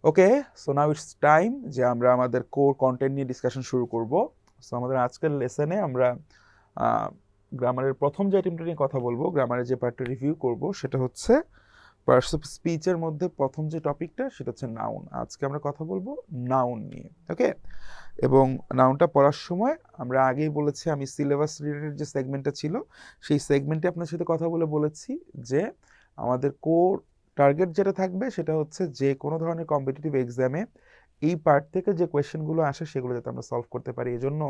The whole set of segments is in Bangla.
Okay, so now it's time যে আমরা আমাদের কোর কন্টেন্ট নিয়ে ডিসকাশন শুরু করব। সো আমাদের আজকের লেসনে আমরা গ্রামারের প্রথম যে আইটেমটা নিয়ে কথা বলবো, গ্রামারের যে পার্টটা রিভিউ করব, সেটা হচ্ছে পার্টস অফ স্পিচের মধ্যে প্রথম যে টপিকটা সেটা হচ্ছে নাউন। আজকে আমরা কথা বলবো নাউন নিয়ে। ওকে, এবং নাউনটা পড়ার সময় আমরা আগেই বলেছি, আমি সিলেবাস রিলেটেড যে সেগমেন্টটা ছিল সেই সেগমেন্টে আপনার সাথে কথা বলেছি যে আমাদের কোর টার্গেট যেটা থাকবে সেটা হচ্ছে যে কোনো ধরনের কম্পিটিটিভ এক্সামে এই পার্ট থেকে যে কোয়েশ্চেনগুলো আসে সেগুলো যাতে আমরা সলভ করতে পারি। এই জন্য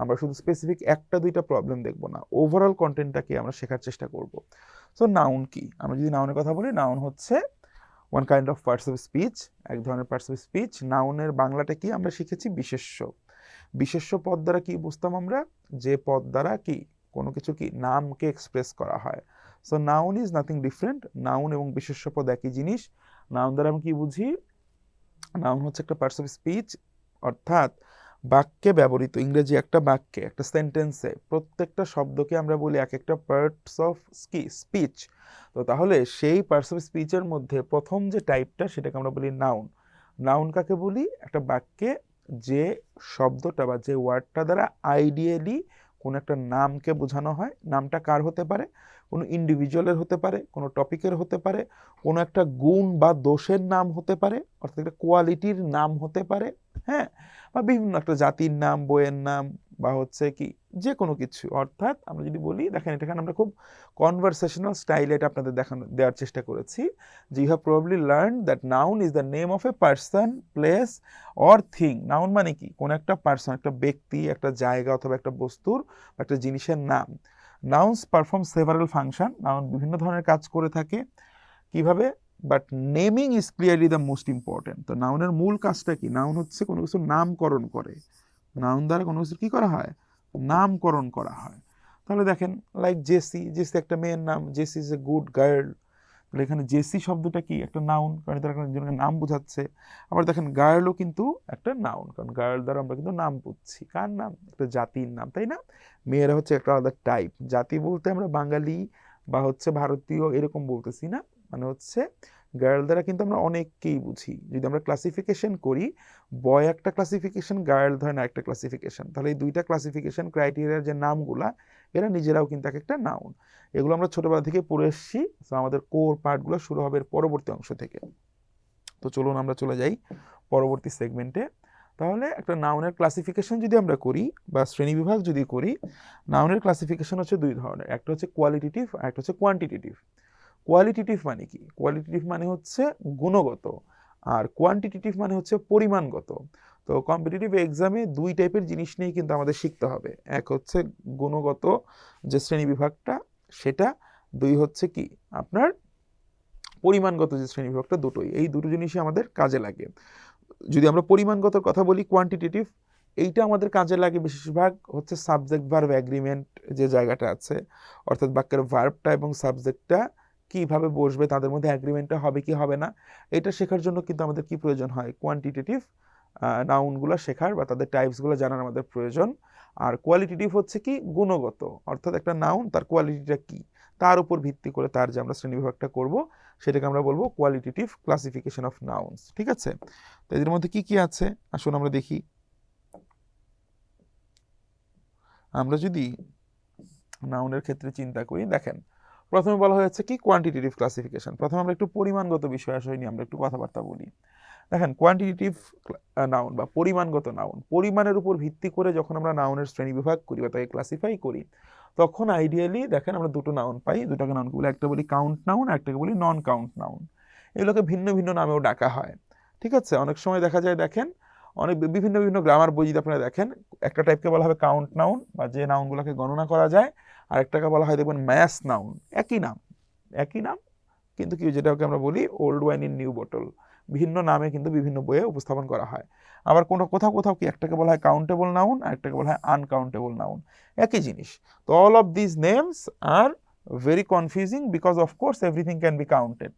আমরা শুধু স্পেসিফিক একটা দুইটা প্রবলেম দেখবো না, ওভারঅল কন্টেন্টটাকে আমরা শেখার চেষ্টা করব। সো নাউন কি? আমরা যদি নাউনের কথা বলি, নাউন হচ্ছে one kind of parts of speech, এক ধরনের পার্টস অফ স্পিচ। নাউনের বাংলাটা কি আমরা শিখেছি? বিশেষ্য। বিশেষ্য পদ দ্বারা কি বুঝতাম আমরা? যে পদ দ্বারা কি কোনো কিছু কি নামকে এক্সপ্রেস করা হয়। So noun is nothing different. Noun এবং বিশেষ্য পদ একই জিনিস। নাউন দ্বারা আমি কি বুঝি? নাউন হচ্ছে একটা পার্টস অফ স্পিচ, অর্থাৎ বাক্যে ব্যবহৃত, ইংরেজি একটা বাক্যে, একটা সেন্টেন্সে প্রত্যেকটা শব্দকে আমরা বলি এক একটা পার্টস অফ স্পিচ। তো তাহলে সেই পার্টস অফ স্পিচের মধ্যে প্রথম যে টাইপটা সেটাকে আমরা বলি নাউন। নাউন কাকে বলি? একটা বাক্যে যে শব্দটা বা যে ওয়ার্ডটা দ্বারা আইডিয়ালি কোনো একটা নামকে বোঝানো হয়। নামটা কার হতে পারে? কোনো ইন্ডিভিজুয়ালের হতে পারে, কোনো টপিকের হতে পারে, কোনো একটা গুণ বা দোষের নাম হতে পারে, অর্থাৎ একটা কোয়ালিটির নাম হতে পারে, হ্যাঁ, বা বিভিন্ন একটা জাতির নাম, বইয়ের নাম, বা হচ্ছে কি যে কোনো কিছু। অর্থাৎ আমরা যদি বলি, দেখেন এখানে আমরা খুব কনভারসেশনাল স্টাইলে এটা আপনাদের দেওয়ার চেষ্টা করেছি যে you have probably learn that noun is the name of a person, place or thing. Noun মানে কি? কোনো একটা পার্সন, একটা ব্যক্তি, একটা জায়গা অথবা একটা বস্তুর বা একটা জিনিসের নাম। Nouns perform several function. Noun বিভিন্ন ধরনের কাজ করে থাকে। কিভাবে? But naming is clearly the most important. তো নাউনের মূল কাজটা কি? নাউন হচ্ছে কোনো কিছুর নামকরণ করে। নাউন দ্বারা কোনো কিছুর কি করা হয়? নামকরণ করা হয়। তাহলে দেখেন, লাইক জেসি, জেসি একটা মেয়ের নাম, Jessie is a good girl. তাহলে এখানে জেসি শব্দটা কি? একটা নাউন, কারণ তারা একজনের নাম বোঝাচ্ছে। আবার দেখেন গার্লও কিন্তু একটা নাউন, কারণ গার্ল দ্বারা আমরা কিন্তু নাম বুঝছি। কার নাম? একটা জাতির নাম, তাই না? মেয়েরা হচ্ছে একটা আলাদা টাইপ। জাতি বলতে আমরা বাঙালি বা হচ্ছে ভারতীয় এরকম বলতেছি না, মানে হচ্ছে গার্ল দ্বারা কিন্তু আমরা অনেককেই বুঝি। যদি আমরা ক্লাসিফিকেশন করি, বয় একটা ক্লাসিফিকেশন, গার্ল ধরেন একটা ক্লাসিফিকেশন, তাহলে এই দুইটা ক্লাসিফিকেশন ক্রাইটেরিয়ার যে নামগুলা, এরা নিজেরাও কিন্তু এক একটা নাউন। এগুলো আমরা ছোটবেলা থেকে পড়ে এসেছি। তো আমাদের কোর পার্টগুলো শুরু হবে এর পরবর্তী অংশ থেকে। তো চলুন আমরা চলে যাই পরবর্তী সেগমেন্টে। তাহলে একটা নাউনের ক্লাসিফিকেশন যদি আমরা করি বা শ্রেণীবিভাগ যদি করি, নাউনের ক্লাসিফিকেশন হচ্ছে দুই ধরনের, একটা হচ্ছে কোয়ালিটেটিভ আর একটা হচ্ছে কোয়ান্টিটেটিভ। কোয়ালিটেটিভ মানে কি? কোয়ালিটেটিভ মানে হচ্ছে গুণগত, আর কোয়ান্টিটেটিভ মানে হচ্ছে পরিমাণগত। তো কম্পিটিটিভ এক্সামে দুই টাইপের জিনিস নিয়ে কিন্তু আমাদের শিখতে হবে। এক হচ্ছে গুণগত যে শ্রেণীবিভাগটা সেটা, দুই হচ্ছে কি আপনার পরিমাণগত যে শ্রেণীবিভাগটা, দুটোই। এই দুটো জিনিসই আমাদের কাজে লাগে। যদি আমরা পরিমাণগত কথা বলি, কোয়ান্টিটেটিভ, এইটা আমাদের কাজে লাগে বেশিরভাগ হচ্ছে সাবজেক্ট ভার্ব অ্যাগ্রিমেন্ট যে জায়গাটা আছে, অর্থাৎ বাক্যের ভার্বটা এবং সাবজেক্টটা কিভাবে বসবে, তাদের মধ্যে অ্যাগ্রিমেন্টটা হবে কি হবে না, এটা শেখার জন্য কিন্তু আমাদের কি প্রয়োজন হয়? কোয়ান্টিটেটিভ নাউনগুলো শেখার বা তাদের টাইপসগুলো জানার আমাদের প্রয়োজন। আর কোয়ালিটেটিভ হচ্ছে কি? গুণগত, অর্থাৎ একটা নাউন তার কোয়ালিটিটা কি, তার উপর ভিত্তি করে তার যে আমরা শ্রেণীবিভাগটা করব সেটাকে আমরা বলবো কোয়ালিটেটিভ ক্লাসিফিকেশন অফ নাউন্স। ঠিক আছে? তো এদের মধ্যে কি কি আছে আসুন আমরা দেখি। আমরা যদি নাউনের ক্ষেত্রে চিন্তা করি, দেখেন প্রথমে বলা হয়েছে কি? Quantitative classification. প্রথমে আমরা একটু পরিমাণগত বিষয় আসলে নিয়ে আমরা একটু কথাবার্তা বলি। দেখেন কোয়ান্টিটেটিভ নাউন বা পরিমাণগত নাউন, পরিমাণের উপর ভিত্তি করে যখন আমরা নাউনের শ্রেণীবিভাগ করি বা তাকে ক্লাসিফাই করি, তখন আইডিয়ালি দেখেন আমরা দুটো নাউন পাই। দুটাকে নাউনকে বলি, একটা বলি কাউন্ট নাউন, একটাকে বলি নন কাউন্ট নাউন। এগুলোকে ভিন্ন ভিন্ন নামেও ডাকা হয়। ঠিক আছে? অনেক সময় দেখা যায়, দেখেন অনেক বিভিন্ন বিভিন্ন গ্রামার বই যদি আপনারা দেখেন, একটা টাইপকে বলা হবে কাউন্ট নাউন বা যে নাউনগুলোকে গণনা করা যায়, আর একটাকে বলা হয় দেখবেন ম্যাস নাউন। একই নাম, একই নাম, কিন্তু কি যেটাকে আমরা বলি ওল্ড ওয়াইন ইন নিউ বোতল, ভিন্ন নামে কিন্তু বিভিন্ন বইয়ে উপস্থাপন করা হয়। আবার কোনো কোথাও কোথাও কি একটাকে বলা হয় কাউন্টেবল নাউন আর একটাকে বলা হয় আনকাউন্টেবল নাউন, একই জিনিস। তো all of this names are very confusing because of course everything can be counted.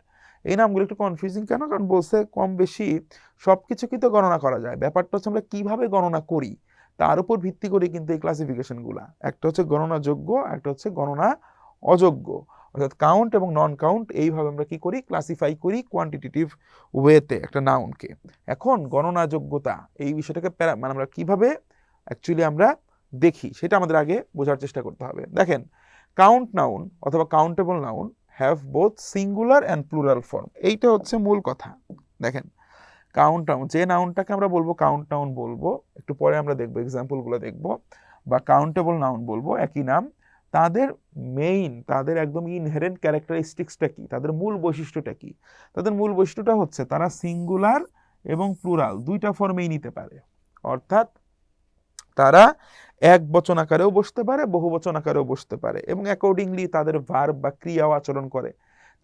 এই নামগুলো একটু কনফিউজিং কেন? কারণ বলছে কম বেশি সব কিছু কিন্তু গণনা করা যায়। ব্যাপারটা হচ্ছে আমরা কিভাবে গণনা করি তার উপর ভিত্তি করে কিন্তু এই ক্লাসিফিকেশনগুলা, একটা হচ্ছে গণনাযোগ্য, একটা হচ্ছে গণনা অযোগ্য। অর্থাৎ কাউন্ট এবং নন কাউন্ট এইভাবে আমরা কি করি, ক্লাসিফাই করি কোয়ান্টিটেটিভ ওয়েতে একটা নাউনকে। এখন গণনাযোগ্যতা এই বিষয়টাকে মানে আমরা কিভাবে অ্যাকচুয়ালি আমরা দেখি সেটা আমাদের আগে বোঝার চেষ্টা করতে হবে। দেখেন, কাউন্ট নাউন অথবা countable noun have both singular and plural form, এইটা হচ্ছে মূল কথা। দেখেন, কাউন্ট নাউন, যে নাউনটাকে আমরা বলবো কাউন্ট নাউন বলবো, একটু পরে আমরা দেখবো এক্সাম্পলগুলো দেখবো, বা কাউন্টেবল নাউন বলবো, একই নাম, তাদের তাদের একদম ইনহেরেন্ট ক্যারেক্টারিস্টিক্সটা কি, তাদের মূল বৈশিষ্ট্যটা কি? তাদের মূল বৈশিষ্ট্যটা হচ্ছে তারা সিঙ্গুলার এবং প্লুরাল দুইটা ফর্মেই নিতে পারে। অর্থাৎ তারা এক বচন আকারেও বসতে পারে, বহু বচন আকারেও বসতে পারে, এবং অ্যাকর্ডিংলি তাদের ভার্ব বা ক্রিয়াও আচরণ করে।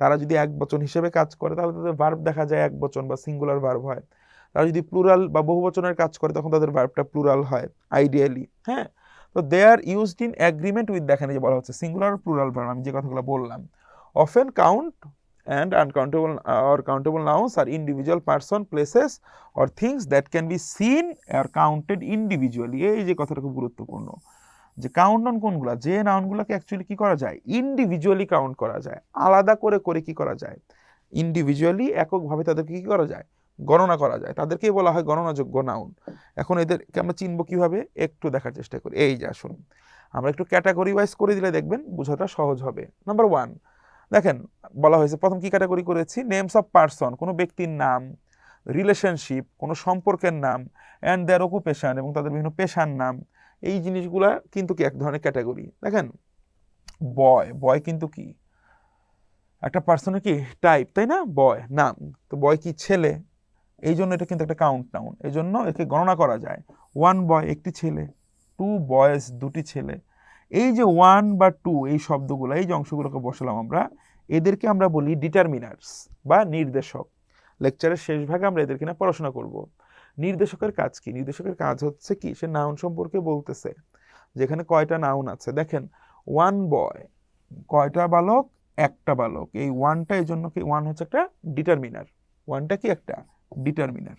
তারা যদি এক বচন হিসেবে কাজ করে তাহলে তাদের ভার্ব দেখা যায় এক বচন বা সিঙ্গুলার ভার্ব হয়। তারা যদি প্লুরাল বা বহু বচনের কাজ করে তখন তাদের ভার্বটা প্লুরাল হয় আইডিয়ালি। হ্যাঁ, তো they are used in agreement with, দেখেন যে বলা হচ্ছে সিঙ্গুলার প্লুরাল ভার্ব, আমি যে কথাগুলো বললাম। Often count and uncountable or countable nouns are individual person, places or things that can be seen or counted individually। এই যে কথাটা খুব গুরুত্বপূর্ণ, যে কাউন্ট নাউন কোনগুলা, যে নাউনগুলোকে অ্যাকচুয়ালি কি করা যায়, ইন্ডিভিজুয়ালি কাউন্ট করা যায়, আলাদা করে করে কি করা যায়, ইন্ডিভিজুয়ালি এককভাবে তাদেরকে কি করা যায়, গণনা করা যায়, তাদেরকেই বলা হয় গণনাযোগ্য নাউন। এখন এদেরকে আমরা চিনবো কিভাবে, একটু দেখার চেষ্টা করি। এই যে আসুন, আমরা একটু ক্যাটাগরি ওয়াইজ করে দিলে দেখবেন বোঝাটা সহজ হবে। নাম্বার 1, দেখেন বলা হয়েছে প্রথম কি ক্যাটাগরি করেছি, নেমস অফ পারসন, কোনো ব্যক্তির নাম, রিলেশনশিপ, কোনো সম্পর্কের নাম, অ্যান্ড দেয়ার অকুপেশন, এবং তাদের বিভিন্ন পেশার নাম। এই জিনিসগুলা কিন্তু কি এক ধরনের ক্যাটাগরি। দেখেন, বয় কিন্তু কি একটা পার্সনের কি টাইপ, তাই না? বয় নাম, তো বয় কি ছেলে, এই জন্য এটা কিন্তু একটা কাউন্ট নাউন, এই জন্য একে গণনা করা যায়। 1 বয় একটি ছেলে, 2 বয়েজ দুটি ছেলে। এই যে 1 বা 2 এই শব্দগুলো, এই যে অংশগুলোকে বসালাম আমরা, এদেরকে আমরা বলি ডিটারমিনার্স বা নির্দেশক। লেকচারের শেষ ভাগে আমরা এদেরকে নিয়ে পড়াশোনা করব। নির্দেশকের কাজ কি? নির্দেশকের কাজ হচ্ছে কি, সে নাউন সম্পর্কে বলতেছে যেখানে কয়টা নাউন আছে। দেখেন 1 বয়, কয়টা বালক, একটা বালক, এই 1টা এই জন্য কি 1 হচ্ছে একটা ডিটারমিনার, 1টা কি একটা ডিটারমিনার,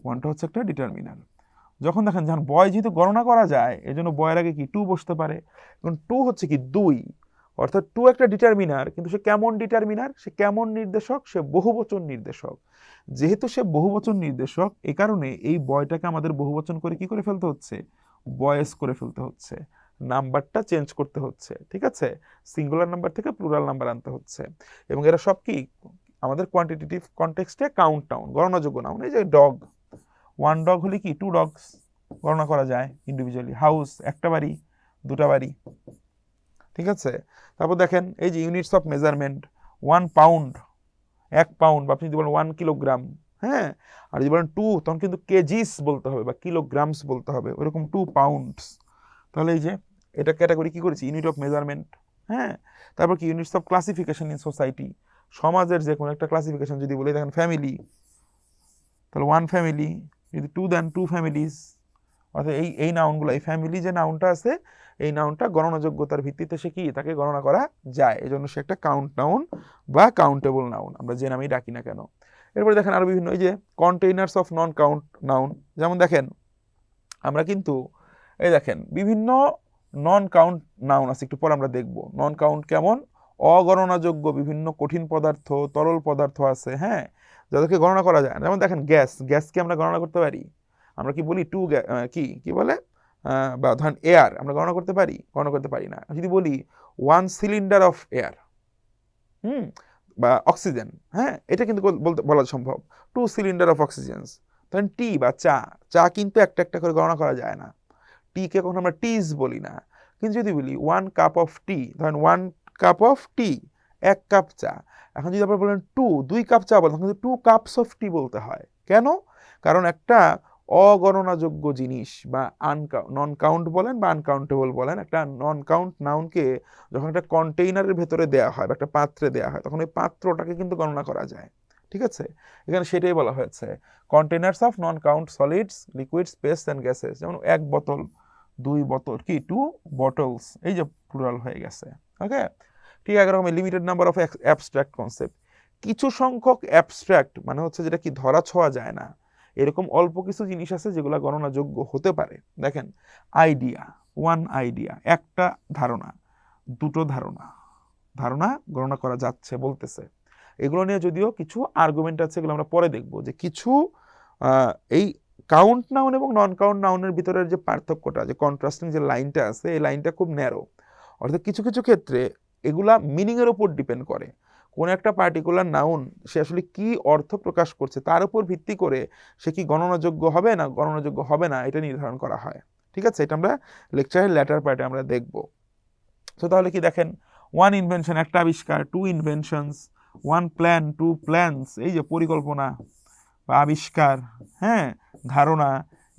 1টা হচ্ছে একটা ডিটারমিনার। যখন দেখেন যখন বয় যেহেতু গণনা করা যায় এই জন্য বয়ের আগে কি 2 বসতে পারে, কারণ 2 হচ্ছে কি 2, অর্থাৎ 2 একটা ডিটারমিনার, কিন্তু সে কেমন ডিটারমিনার, সে কেমন নির্দেশক, সে বহুবচন নির্দেশক। যেহেতু সে বহুবচন নির্দেশক, এই কারণে এই বয়টাকে আমাদের বহুবচন করে কি করে ফেলতে হচ্ছে, বয়েস করে ফেলতে হচ্ছে, নাম্বারটা চেঞ্জ করতে হচ্ছে, ঠিক আছে, সিঙ্গুলার নাম্বার থেকে প্লুরাল নাম্বার আনতে হচ্ছে। এবং এরা সব কি আমাদের কোয়ান্টিটেটিভ কনটেক্সটে কাউন্ট নাউন, গণনাযোগ্য নাউন। এই যে ডগ, 1 ডগ হলে কি 2 ডগস গণনা করা যায় ইন্ডিভিজুয়ালি। হাউস একটা বাড়ি, দুটা বাড়ি, ঠিক আছে। তারপর দেখেন এই যে units of measurement, 1 pound 1 pound, বা আপনি যদি বলেন 1 কিলোগ্রাম, হ্যাঁ, আর যদি বলেন 2 তখন কিন্তু কেজিস বলতে হবে বা কিলোগ্রামস বলতে হবে, ওরকম 2 পাউন্ডস। তাহলে এই যে এটা ক্যাটাগরি কি করেছি, ইউনিট অফ মেজারমেন্ট। হ্যাঁ, তারপর কি units of classification in society, সমাজের যে কোনো একটা ক্লাসিফিকেশন যদি বলি, দেখেন ফ্যামিলি, তাহলে 1 ফ্যামিলি, যদি 2 দেন 2 ফ্যামিলিজ। অর্থাৎ এই নাউনগুলো, এই ফ্যামিলি যে নাউনটা আছে এই নাউনটা গণনাযোগ্যতার ভিত্তিতে সে কি তাকে গণনা করা যায়, এই জন্য সে একটা কাউন্ট নাউন বা কাউন্টেবল নাউন, আমরা যে নামেই ডাকি না কেন। এরপরে দেখেন আরো বিভিন্ন এই যে containers of non count noun, যেমন দেখেন আমরা কিন্তু এই দেখেন বিভিন্ন নন কাউন্ট নাউন আছে, একটু পর আমরা দেখব নন কাউন্ট কেমন, অগণনাযোগ্য বিভিন্ন কঠিন পদার্থ, তরল পদার্থ আছে, হ্যাঁ, যাদেরকে গণনা করা যায় না। যেমন দেখেন গ্যাসকে আমরা গণনা করতে পারি, আমরা কি বলি 2 কি বলে, বা ধরেন এয়ার আমরা গণনা করতে পারি, গণনা করতে পারি না। যদি বলি 1 সিলিন্ডার অফ এয়ার, বা অক্সিজেন, হ্যাঁ, এটা কিন্তু বলা সম্ভব, 2 সিলিন্ডার অফ অক্সিজেন। ধরেন টি বা চা কিন্তু একটা একটা করে গণনা করা যায় না, টিকে কখনো আমরা টিজ বলি না। কিন্তু যদি বলি 1 কাপ অফ টি, ধরেন 1 কাপ অফ টি, 1 কাপ চা। এখন যদি আপনারা বলেন 2 কাপ চা বলেন, কিন্তু 2 কাপস অফ টি বলতে হয়। কেন? কারণ একটা অগণনাযোগ্য জিনিস বা নন কাউন্ট বলেন বা আনকাউন্টেবল বলেন, একটা নন কাউন্ট নাউনকে যখন একটা কন্টেইনারের ভেতরে দেওয়া হয় বা একটা পাত্রে দেওয়া হয়, তখন ওই পাত্রটাকে কিন্তু গণনা করা যায়, ঠিক আছে। এখানে সেটাই বলা হয়েছে, containers of non count solids, liquids, paste and gases. যেমন 1 বোতল, 2 বোতল, কি 2 বটলস, এই যে প্লুরাল হয়ে গেছে, ওকে। ঠিক একরকম limited number of abstract concept, কিছু সংখ্যক অ্যাবস্ট্রাক্ট মানে হচ্ছে যেটা কি ধরা ছোঁয়া যায় না, এরকম অল্প কিছু জিনিস আছে যেগুলো গণনাযোগ্য হতে পারে। দেখেন আইডিয়া, 1 আইডিয়া, একটা ধারণা, 2 ধারণা, ধারণা গণনা করা যাচ্ছে বলতেছে। এগুলো নিয়ে যদিও কিছু আর্গুমেন্ট আছে, এগুলো আমরা পরে দেখব, যে কিছু এই কাউন্ট নাউন এবং নন কাউন্ট নাউনের ভিতরের যে পার্থক্যটা, যে কন্ট্রাস্টিং যে লাইনটা আছে, এই লাইনটা খুব ন্যারো। অর্থাৎ কিছু কিছু ক্ষেত্রে এগুলা মিনিংয়ের উপর ডিপেন্ড করে। কোন একটা পার্টিকুলার নাউন সে আসলে কি অর্থ প্রকাশ করছে তার উপর ভিত্তি করে সে কি গণনাযোগ্য হবে না গণনাযোগ্য হবে না এটা নির্ধারণ করা হয়। ঠিক আছে, এটা আমরা লেকচারের ল্যাটার পার্টে আমরা দেখব। তো তাহলে কি দেখেন, ওয়ান ইনভেনশন একটা আবিষ্কার, two inventions, one plan two plans, এই যে পরিকল্পনা বা আবিষ্কার, হ্যাঁ, ধারণা,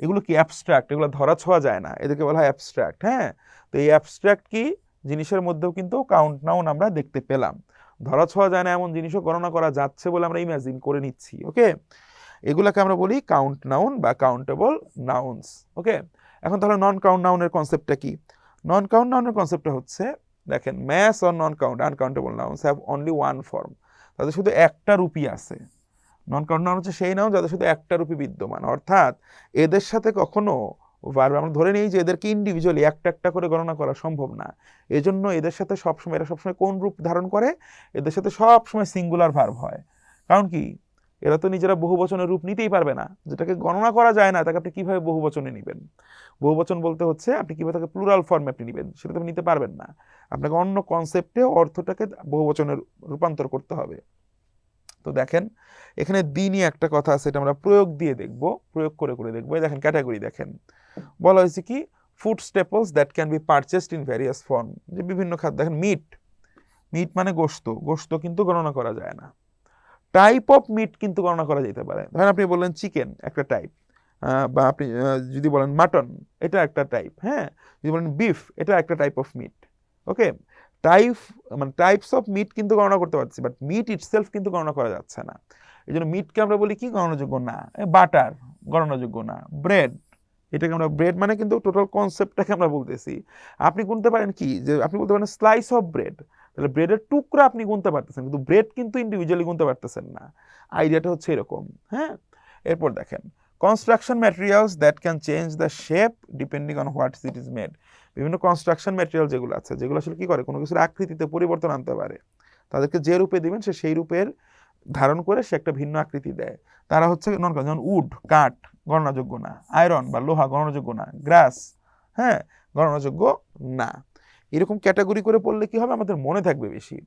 এগুলো কি অ্যাবস্ট্রাক্ট, এগুলো ধরা ছোঁয়া যায় না, এদেরকে বলা হয় অ্যাবস্ট্রাক্ট। হ্যাঁ, তো এই অ্যাবস্ট্রাক্ট কি জিনিসের মধ্যেও কিন্তু কাউন্ট নাউন আমরা দেখতে পেলাম। ধরা ছোঁয়া যায় না এমন জিনিসও গণনা করা যাচ্ছে বলে আমরা ইমাজিন করে নিচ্ছি। ওকে, এগুলাকে আমরা বলি কাউন্ট নাউন বা কাউন্টেবল নাউনস। ওকে, এখন তাহলে নন কাউন্ট নাউনের কনসেপ্টটা কি? নন কাউন্ট নাউনের কনসেপ্টটা হচ্ছে, দেখেন, mass or non count uncountable nouns have only one form, তাদের শুধু একটা রূপই আছে। নন কাউন্ট নাউন হচ্ছে সেই নাউন যাদের শুধু একটা রূপই বিদ্যমান, অর্থাৎ এদের সাথে কখনো ভার্ব, আমরা ধরে নিই যে এদেরকে ইন্ডিভিজুয়ালি একটা একটা করে গণনা করা সম্ভব না, এজন্য এদের সাথে সবসময়, এরা সবসময় কোন রূপ ধারণ করে? এদের সাথে সবসময় সিঙ্গুলার ভার্ব হয়। কারণ কি, এরা তো নিজেরা বহুবচনের রূপ নিতেই পারবে না, যেটাকে গণনা করা যায় না তাকে আপনি কিভাবে বহুবচনে নেবেন? বহুবচন বলতে হচ্ছে আপনি কিভাবে তাকে প্লুরাল ফর্মে আপনি নেবেন, সেটা তো আপনি নিতে পারবেন না। আপনাকে অন্য কনসেপ্টে অর্থটাকে বহুবচনের রূপান্তর করতে হবে। তো দেখেন, এখানে দিনই একটা কথা আছে, এটা আমরা প্রয়োগ দিয়ে দেখব, প্রয়োগ করে করে দেখবো। দেখেন ক্যাটাগরি, দেখেন বলা হয়েছে কি, food staples that can be purchased in various form, যে বিভিন্ন খাদ্য। দেখেন মিট, মিট মানে গোশত, গোশত কিন্তু গণনা করা যায় না। টাইপ অফ মিট কিন্তু গণনা করা যেতে পারে। ধরেন আপনি বললেন চিকেন একটা টাইপ, বা আপনি যদি বলেন মাটন, এটা একটা টাইপ। হ্যাঁ, যদি বলেন বিফ, এটা একটা type of meat. Okay, type মানে টাইপস অফ মিট কিন্তু গণনা করতে পারছি, বাট মিট ইটসেলফ কিন্তু গণনা করা যাচ্ছে না। এই জন্য মিটকে আমরা বলি কি, গণনাযোগ্য না। বাটার গণনাযোগ্য না। ব্রেড, এটাকে আমরা ব্রেড মানে কিন্তু টোটাল কনসেপ্টটাকে আমরা বলতেছি। আপনি গুনতে পারেন কি, যে আপনি বলতে পারেন স্লাইস অফ ব্রেড, তাহলে ব্রেডের টুকরা আপনি গুনতে পারতেছেন, কিন্তু ব্রেড কিন্তু ইন্ডিভিজুয়ালি গুনতে পারতেছেন না। আইডিয়াটা হচ্ছে এরকম। হ্যাঁ, এরপর দেখেন, construction materials that can change the shape depending on what it is made. বিভিন্ন কনস্ট্রাকশন ম্যাটেরিয়াল যেগুলো আছে, যেগুলো আসলে কি করে, কোনো কিছুর আকৃতিতে পরিবর্তন আনতে পারে, তাদেরকে যে রূপে দিবেন সে সেই রূপের ধারণ করে সে একটা ভিন্ন আকৃতি দেয়, তারা হচ্ছে নন কাউন্ট। যেমন উড, কাঠ, গণনাযোগ্য না। আয়রন বা লোহা গণনাযোগ্য না। গ্রাস, হ্যাঁ, গণনাযোগ্য না। এরকম ক্যাটাগরি করে পড়লে কি হবে, আমাদের মনে থাকবে বেশি।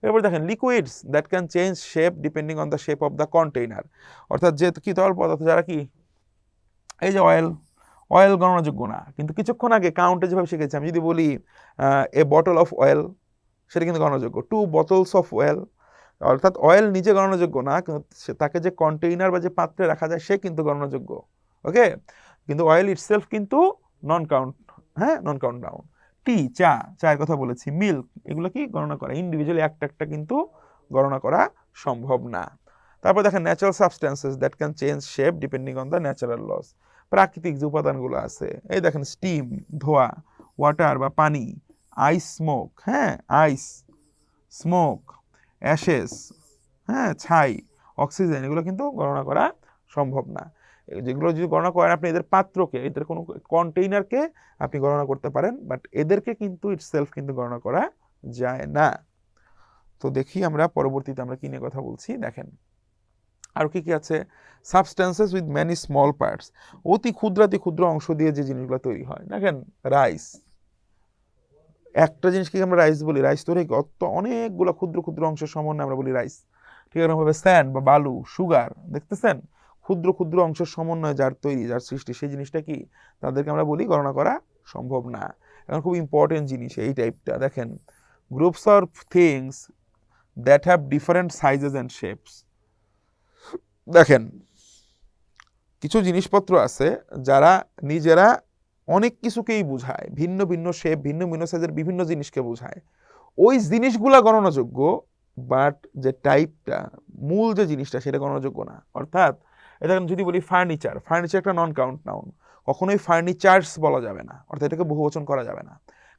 এরপর দেখেন, liquids that can change shape depending on the shape of the container, অর্থাৎ যে কি তরল পদার্থ, যারা কি, এই যে অয়েল, অয়েল গণনাযোগ্য না, কিন্তু কিছুক্ষণ আগে কাউন্টে যেভাবে শিখেছি, আমি যদি বলি এ বটল অফ অয়েল, সেটা কিন্তু গণনাযোগ্য। 2 bottles অফ অয়েল, অর্থাৎ অয়েল নিজে গণনাযোগ্য না, কিন্তু তাকে যে কন্টেইনার বা যে পাত্রে রাখা যায় সে কিন্তু গণনাযোগ্য। ওকে, কিন্তু অয়েল ইটসেলফ কিন্তু নন কাউন্ট। হ্যাঁ, নন কাউন্ট নাউন। টি, চা, চায়ের কথা বলেছি। মিল্ক, এগুলো কি গণনা করা, ইন্ডিভিজুয়ালি একটা একটা কিন্তু গণনা করা সম্ভব না। তারপর দেখেন, natural substances that can change shape depending on the natural laws, প্রাকৃতিক যে উপাদানগুলো আছে, এই দেখেন স্টিম, ধোয়া, ওয়াটার বা পানি, আইস স্মোক, হ্যাঁ, আইস স্মোক, অ্যাশেস, হ্যাঁ, ছাই, অক্সিজেন, এগুলো কিন্তু গণনা করা সম্ভব না। যেগুলো যদি গণনা করেন আপনি, এদের পাত্রকে, এদের কোনো কন্টেইনারকে আপনি গণনা করতে পারেন, বাট এদেরকে কিন্তু ইটসেলফ কিন্তু গণনা করা যায় না। তো দেখি আমরা পরবর্তীতে আমরা কি নিয়ে কথা বলছি। দেখেন আর কি কি আছে, substances with many small parts, অতি ক্ষুদ্রাতি ক্ষুদ্র অংশ দিয়ে যে জিনিসগুলো তৈরি হয়। দেখেন রাইস, একটা জিনিসকে আমরা রাইস বলি, রাইস তৈরি অনেকগুলো ক্ষুদ্র ক্ষুদ্র অংশের সমন্বয়ে আমরা বলি রাইস। ঠিক এরকমভাবে স্যান্ড বা বালু, সুগার, দেখতেছেন ক্ষুদ্র ক্ষুদ্র অংশের সমন্বয়ে যার তৈরি, যার সৃষ্টি, সেই জিনিসটা কি, তাদেরকে আমরা বলি গণনা করা সম্ভব না। এখন খুব ইম্পর্টেন্ট জিনিস এই টাইপটা, দেখেন, groups of things that have different sizes and shapes. দেখেন কিছু জিনিসপত্র আছে যারা নিজেরা অনেক কিছুকেই বোঝায়, ভিন্ন ভিন্ন শেপ, ভিন্ন ভিন্ন সাইজের বিভিন্ন জিনিসকে বোঝায়, ওই জিনিসগুলা গণনাযোগ্য, বাট যে টাইপটা, মূল যে জিনিসটা, সেটা গণনাযোগ্য না। অর্থাৎ এটা যদি বলি ফার্নিচার, ফার্নিচার একটা নন কাউন্ট নাউন, কখনোই ফার্নিচার্স বলা যাবে না, অর্থাৎ এটাকে বহুবচন করা যাবে না।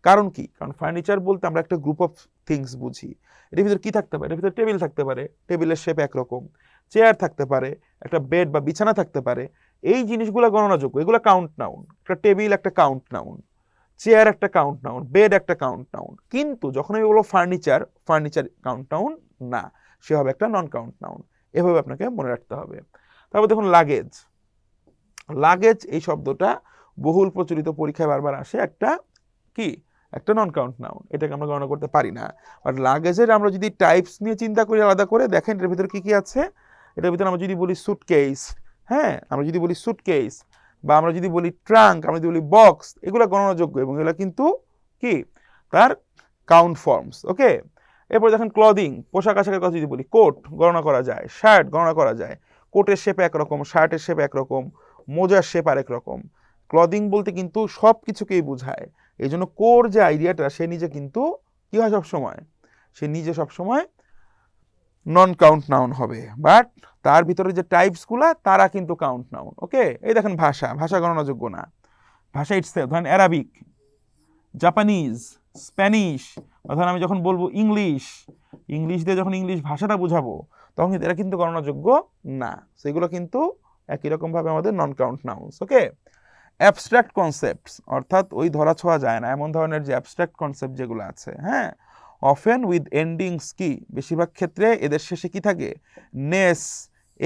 কারণ কি, কারণ ফার্নিচার বলতে আমরা একটা গ্রুপ অফ থিংস বুঝি। এটার ভিতরে কি থাকতে পারে, এটার ভিতরে টেবিল থাকতে পারে, টেবিলের শেপ একরকম, চেয়ার থাকতে পারে, একটা বেড বা বিছানা থাকতে পারে, এই জিনিসগুলো গণনাযোগ্য, এগুলো কাউন্ট নাউন। একটা টেবিল একটা কাউন্ট নাউন, চেয়ার একটা কাউন্ট নাউন, বেড একটা কাউন্ট নাউন, কিন্তু যখন আমি বলবো ফার্নিচার, ফার্নিচার কাউন্ট নাউন না, সে হবে একটা নন কাউন্ট নাউন। এভাবে আপনাকে মনে রাখতে হবে। তারপর দেখুন লাগেজ। লাগেজ এই শব্দটা বহুল প্রচলিত, পরীক্ষায় বারবার আসে, একটা কি, একটা নন কাউন্ট নাউন, এটাকে আমরা গণনা করতে পারি না। বাট লাগেজের আমরা যদি টাইপস নিয়ে চিন্তা করি আলাদা করে, দেখেন এর ভিতরে কি কি আছে। এটার ভিতরে আমরা যদি বলি সুটকেস, হ্যাঁ, আমরা যদি বলি সুটকেস, বা আমরা যদি বলি ট্রাঙ্ক, আমরা যদি বলি বক্স, এগুলো গণনাযোগ্য এবং এগুলো কিন্তু কি, তার কাউন্ট ফর্মস। ওকে, এরপর দেখেন ক্লদিং, পোশাক আশাকের কথা যদি বলি, কোট গণনা করা যায়, শার্ট গণনা করা যায়। কোটের শেপ একরকম, শার্টের শেপ একরকম, মোজার শেপ আরেক রকম। ক্লদিং বলতে কিন্তু সব কিছুকেই বোঝায়। এই জন্য কোর যে আইডিয়াটা, সে নিজে কিন্তু কি হয় সবসময়, সে নিজে সবসময় নন কাউন্ট নাউন হবে, বাট তার ভিতরে যে টাইপসগুলা তারা কিন্তু কাউন্ট নাউন। ওকে, এই দেখেন ভাষা, ভাষা গণনাযোগ্য না। ভাষা ইটসেলফ, ধরেন অ্যারাবিক, জাপানিজ, স্প্যানিশ, ধরেন আমি যখন বলবো ইংলিশ, ইংলিশ দিয়ে যখন ইংলিশ ভাষাটা বোঝাবো, তখন কিন্তু এরা কিন্তু গণনাযোগ্য না, সেগুলো কিন্তু একই রকমভাবে আমাদের নন কাউন্ট নাউন্স। ওকে, অ্যাবস্ট্রাক্ট কনসেপ্টস, অর্থাৎ ওই ধরা ছোঁয়া যায় না এমন ধরনের যে অ্যাবস্ট্রাক্ট কনসেপ্ট যেগুলো আছে, হ্যাঁ, অফেন উইথ এন্ডিংস কি, বেশিরভাগ ক্ষেত্রে এদের শেষে কি থাকে, নেস,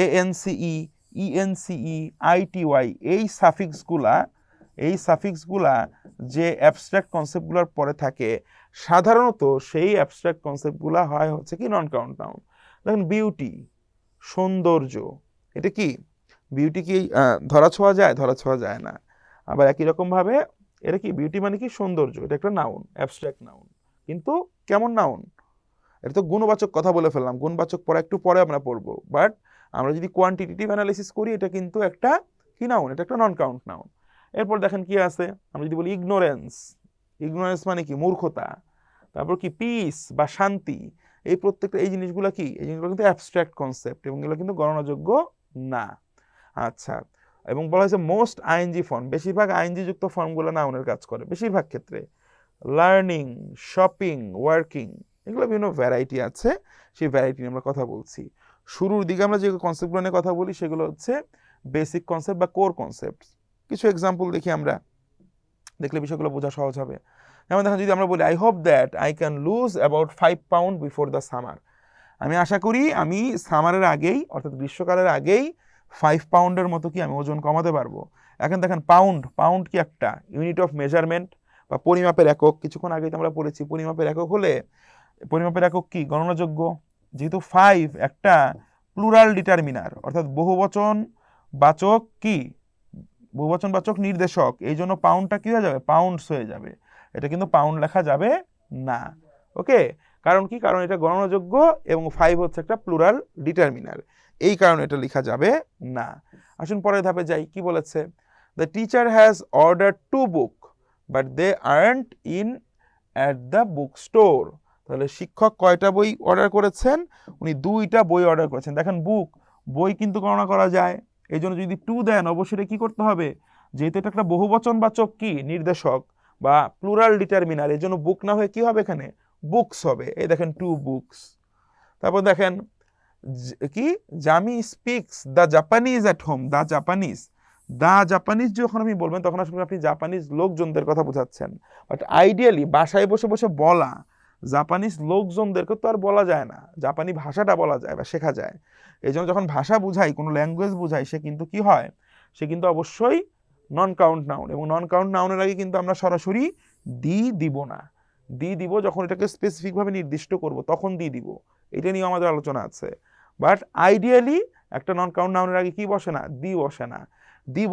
ANCE, ENCE, ITY, এই সাফিক্সগুলা যে অ্যাবস্ট্রাক্ট কনসেপ্টগুলোর পরে থাকে, সাধারণত সেই অ্যাবস্ট্রাক্ট কনসেপ্টগুলো হয় হচ্ছে কি নন কাউন্ট নাউন। দেখুন বিউটি, সৌন্দর্য, এটা কি, বিউটি কি ধরা ছোঁয়া যায়, ধরা ছোঁয়া যায় না। আবার একই রকমভাবে এটা কি, বিউটি মানে কি সৌন্দর্য, এটা একটা নাউন, অ্যাবস্ট্রাক্ট নাউন, কিন্তু কেমন নাউন, এটা তো গুণবাচক কথা বলে ফেললাম, গুণবাচক পরে একটু পরে আমরা পড়বো, বাট আমরা যদি কোয়ান্টিটেটিভ অ্যানালিসিস করি, এটা কিন্তু একটা কি নাউন, এটা একটা নন কাউন্ট নাউন। এরপর দেখেন কি আছে, আমরা যদি বলি ইগনোরেন্স, ইগনোরেন্স মানে কি, মূর্খতা। তারপর কি, পিস বা শান্তি, এই প্রত্যেকটা এই জিনিসগুলো কি, এই জিনিসগুলো কিন্তু অ্যাবস্ট্রাক্ট কনসেপ্ট এবং এগুলো কিন্তু গণনাযোগ্য না। আচ্ছা, এবং বলা হয়েছে মোস্ট আইএনজি ফর্ম, বেশিরভাগ আইএনজি যুক্ত ফর্মগুলো নাউনের কাজ করে বেশিরভাগ ক্ষেত্রে। লার্নিং, শপিং, ওয়ার্কিং, এগুলো বিভিন্ন ভ্যারাইটি আছে, সেই ভ্যারাইটি নিয়ে আমরা কথা বলছি। শুরুর দিকে আমরা যে কনসেপ্টগুলো নিয়ে কথা বলি সেগুলো হচ্ছে বেসিক কনসেপ্ট বা কোর কনসেপ্ট। কিছু এক্সাম্পল দেখি আমরা, দেখলে বিষয়গুলো বোঝা সহজ হবে। যেমন দেখেন, যদি আমরা বলি I hope that I can lose about 5 pound before the summer, আমি আশা করি আমি সামারের আগেই, অর্থাৎ গ্রীষ্মকালের আগেই 5 পাউন্ডের মতো কি আমি ওজন কমাতে পারবো। এখন দেখেন পাউন্ড, পাউন্ড কি একটা ইউনিট অফ মেজারমেন্ট বা পরিমাপের একক, কিছুক্ষণ আগেই তো আমরা পড়েছি পরিমাপের একক হলে, পরিমাপের একক কি গণনাযোগ্য, যেহেতু 5 একটা প্লুরাল ডিটারমিনার, অর্থাৎ বহুবচন বাচক কি, বহুবচন বাচক নির্দেশক, এই জন্য পাউন্ডটা কি হয়ে যাবে, পাউন্ডস হয়ে যাবে, এটা কিন্তু পাউন্ড লেখা যাবে না। ওকে, কারণ কি, কারণ এটা গণনাযোগ্য এবং 5 হচ্ছে একটা প্লুরাল ডিটারমিনার, এই কারণে এটা লেখা যাবে না। আসুন পরের ধাপে যাই, কি বলেছে, the teacher has order 2 book but they aren't in at the book store, তাহলে শিক্ষক কয়টা বই অর্ডার করেছেন, উনি 2টা বই অর্ডার করেছেন। দেখেন বুক, বই কিন্তু গণনা করা যায়, এই জন্য যদি 2 দেন অবশ্যই কি করতে হবে, যেহেতু এটা একটা বহুবচনবাচক কি নির্দেশক বা প্লুরাল ডিটারমিনার, এই জন্য বুক না হয়ে কি হবে, এখানে বুকস হবে। এই দেখেন 2 বুকস। তারপর দেখেন কি, Jamie speaks the Japanese at home, the Japanese যখন আপনি বলবেন তখন আসলে আপনি জাপানিজ লোকজনদের কথা বোঝাচ্ছেন, বাট আইডিয়ালি বাসায় বসে বসে বলা জাপানিজ লোকজনদেরকে তো আর বলা যায় না, জাপানি ভাষাটা বলা যায় বা শেখা যায়। এই জন্য যখন ভাষা বুঝাই, কোনো ল্যাঙ্গুয়েজ বুঝাই, সে কিন্তু কি হয়, সে কিন্তু অবশ্যই নন কাউন্ট নাউন, এবং নন কাউন্ট নাউনের আগে কিন্তু আমরা সরাসরি দিব না, দিব যখন এটাকে স্পেসিফিকভাবে নির্দিষ্ট করব তখন দিব, এটা নিয়ে আমাদের আলোচনা আছে। বাট আইডিয়ালি একটা নন কাউন্ট নাউনের আগে কি বসে না, বসে না।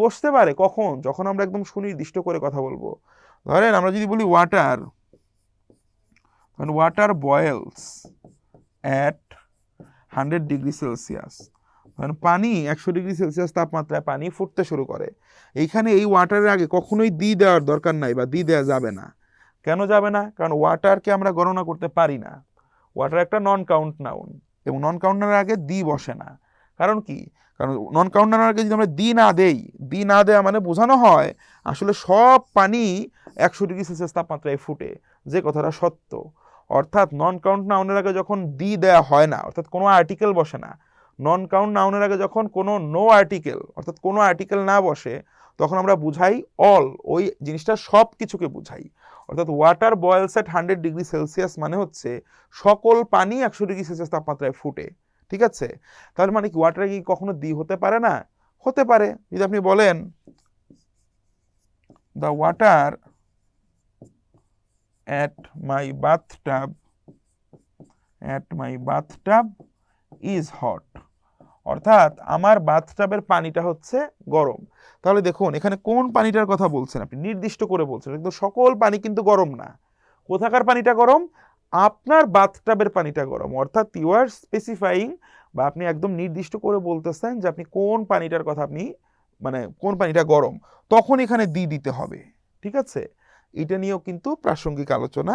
বসতে পারে কখন, যখন আমরা একদম সুনির্দিষ্ট করে কথা বলবো। ধরেন আমরা যদি বলি water, water বয়েলস at 100 degree Celsius, পানি 100 ডিগ্রি সেলসিয়াস তাপমাত্রায় পানি ফুটতে শুরু করে। এইখানে এই ওয়াটারের আগে কখনোই দেওয়ার দরকার নাই বা দেওয়া যাবে না। কেন যাবে না, কারণ ওয়াটারকে আমরা গণনা করতে পারি না, ওয়াটার একটা নন কাউন্ট নাউন এবং নন কাউন্ট নাউনের আগে বসে না। কারণ কি, কারণ নন কাউন্ট নাউনের আগে যদি আমরা না দেয়া মানে বোঝানো হয় আসলে সব পানি 100 ডিগ্রি সেলসিয়াস তাপমাত্রায় ফুটে, যে কথাটা সত্য। অর্থাৎ নন কাউন্ট নাউনের আগে যখন দেয়া হয় না, অর্থাৎ কোনো আর্টিকেল বসে না, নন কাউন্ট নাউনের আগে যখন কোনো নো আর্টিকেল, অর্থাৎ কোনো আর্টিকেল না বসে, তখন আমরা বুঝাই অল, ওই জিনিসটা সব কিছুকে বুঝাই। অর্থাৎ ওয়াটার বয়েলস এট 100 ডিগ্রি সেলসিয়াস মানে হচ্ছে সকল পানি 100 ডিগ্রি সেলসিয়াস তাপমাত্রায় ফুটে, ঠিক আছে? তার মানে কি ওয়াটারে কি কখনো দি হতে পারে না? হতে পারে। যদি আপনি বলেন the water at my bathtub is hot, অর্থাৎ আমার বাথটাবের পানিটা হচ্ছে গরম। তাহলে দেখুন এখানে কোন পানিটার কথা বলছেন, আপনি নির্দিষ্ট করে বলছেন, কিন্তু সকল পানি কিন্তু গরম না। কোথাকার পানিটা গরম? আপনার বাথটাবের পানিটা গরম। অর্থাৎ ইউ আর স্পেসিফাইং, বা আপনি একদম নির্দিষ্ট করে বলতেছেন যে আপনি কোন পানিটার কথা, আপনি মানে কোন পানিটা গরম, তখন এখানে দিতে হবে, ঠিক আছে? এটা নিয়েও কিন্তু প্রাসঙ্গিক আলোচনা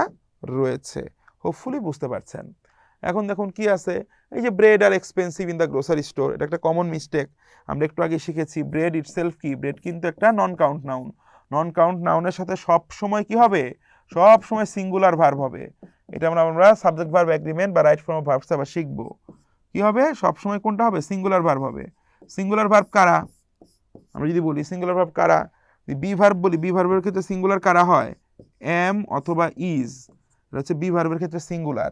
রয়েছে, হোপফুলি বুঝতে পারছেন। এখন দেখুন কি আছে, এই যে bread are expensive in the grocery store, এটা একটা কমন মিস্টেক। আমরা একটু আগে শিখেছি ব্রেড ইটসেলফ কি, ব্রেড কিন্তু একটা নন কাউন্ট নাউন। নন কাউন্ট নাউনের সাথে সব সময় কি হবে? সব সময় সিঙ্গুলার ভার্ব হবে। এটা আমরা সাবজেক্ট ভার্ব এগ্রিমেন্ট বা রাইট ফর্ম অফ ভার্বস আবার শিখবো। কি হবে? সব সময় কোনটা হবে? সিঙ্গুলার ভার্ব হবে। সিঙ্গুলার ভার্ব কারা? আমরা যদি বলি সিঙ্গুলার ভার্ব কারা, বি ভার্ব বলি, বি ভার্বের ক্ষেত্রে সিঙ্গুলার কারা হয়? এম অথবা ইজ, এটা হচ্ছে বি ভার্বের ক্ষেত্রে সিঙ্গুলার।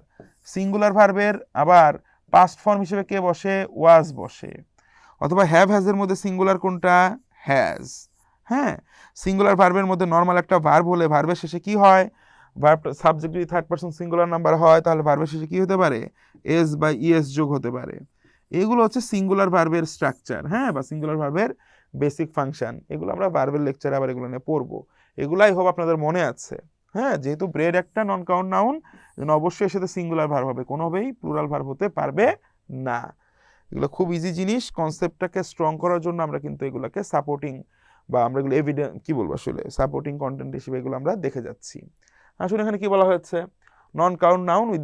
সিঙ্গুলার ভার্বের আবার পাস্ট ফর্ম হিসেবে কে বসে? ওয়াজ বসে। অথবা হ্যাভ হ্যাজের মধ্যে সিঙ্গুলার কোনটা? হ্যাজ। হ্যাঁ, সিঙ্গুলার ভার্বের মধ্যে নর্মাল একটা ভার্ব হলে ভার্বের শেষে কি হয়? ভার্ব সাবজেক্ট যদি থার্ড পারসন সিঙ্গুলার নাম্বার হয় তাহলে ভার্বের শেষে কি হতে পারে? এস বা ইএস যোগ হতে পারে। এগুলো হচ্ছে সিঙ্গুলার ভার্বের স্ট্রাকচার, হ্যাঁ, বা সিঙ্গুলার ভার্বের বেসিক ফাংশন। এগুলো আমরা ভার্বের লেকচারে আবার এগুলো নিয়ে পড়বো। এগুলাই হোক আপনাদের মনে আছে। হ্যাঁ, যেহেতু ব্রেড একটা নন কাউন্ট নাউন, অবশ্যই এর সাথে সিঙ্গুলার ভার্ব হবে, কোনোভাবেই প্লুরাল ভার্ব হতে পারবে না। এগুলো খুব ইজি জিনিস। কনসেপ্টটাকে স্ট্রং করার জন্য আমরা কিন্তু এগুলোকে সাপোর্টিং, বা আমরা এগুলো এভিডেন্স কি বলবো আসলে, সাপোর্টিং কন্টেন্ট হিসেবে এগুলো আমরা দেখে যাচ্ছি। আসলে এখানে কি বলা হয়েছে? Non count noun with